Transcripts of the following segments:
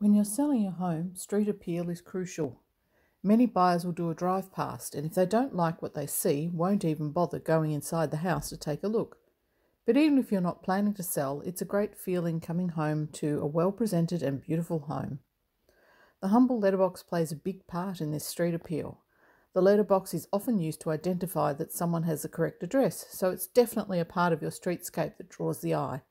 When you're selling your home, street appeal is crucial. Many buyers will do a drive past, and if they don't like what they see, won't even bother going inside the house to take a look. But even if you're not planning to sell, it's a great feeling coming home to a well-presented and beautiful home. The humble letterbox plays a big part in this street appeal. The letterbox is often used to identify that someone has the correct address, so it's definitely a part of your streetscape that draws the eye.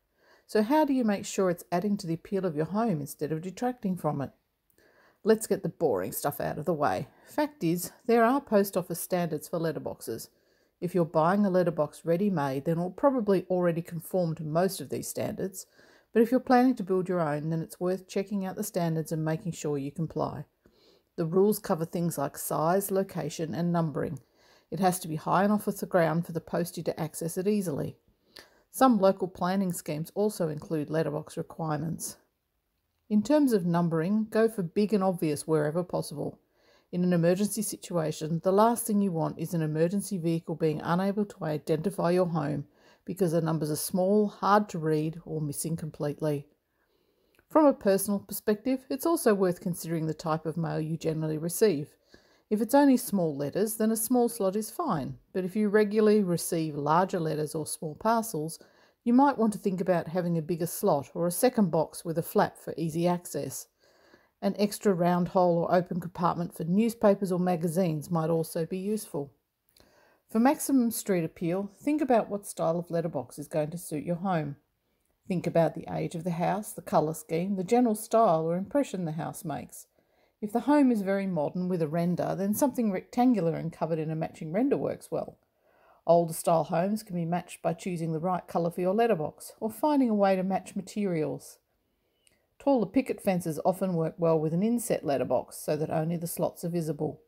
So how do you make sure it's adding to the appeal of your home instead of detracting from it? Let's get the boring stuff out of the way. Fact is, there are post office standards for letterboxes. If you're buying a letterbox ready-made, then it will probably already conform to most of these standards. But if you're planning to build your own, then it's worth checking out the standards and making sure you comply. The rules cover things like size, location, and numbering. It has to be high enough off the ground for the postie to access it easily. Some local planning schemes also include letterbox requirements. In terms of numbering, go for big and obvious wherever possible. In an emergency situation, the last thing you want is an emergency vehicle being unable to identify your home because the numbers are small, hard to read, or missing completely. From a personal perspective, it's also worth considering the type of mail you generally receive. If it's only small letters, then a small slot is fine, but if you regularly receive larger letters or small parcels, you might want to think about having a bigger slot or a second box with a flap for easy access. An extra round hole or open compartment for newspapers or magazines might also be useful. For maximum street appeal, think about what style of letterbox is going to suit your home. Think about the age of the house, the colour scheme, the general style or impression the house makes. If the home is very modern with a render, then something rectangular and covered in a matching render works well. Older style homes can be matched by choosing the right colour for your letterbox or finding a way to match materials. Taller picket fences often work well with an inset letterbox so that only the slots are visible.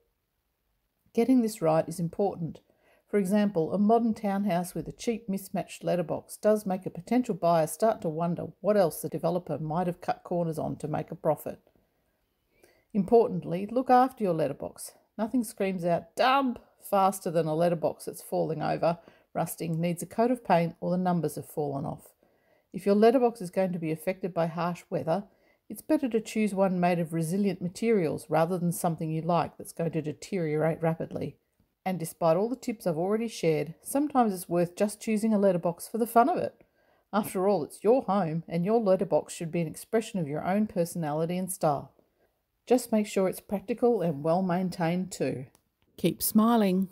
Getting this right is important. For example, a modern townhouse with a cheap mismatched letterbox does make a potential buyer start to wonder what else the developer might have cut corners on to make a profit. Importantly, look after your letterbox. Nothing screams out "dump" faster than a letterbox that's falling over, rusting, needs a coat of paint, or the numbers have fallen off. If your letterbox is going to be affected by harsh weather, it's better to choose one made of resilient materials rather than something you like that's going to deteriorate rapidly. And despite all the tips I've already shared, sometimes it's worth just choosing a letterbox for the fun of it. After all, it's your home, and your letterbox should be an expression of your own personality and style. Just make sure it's practical and well maintained too. Keep smiling.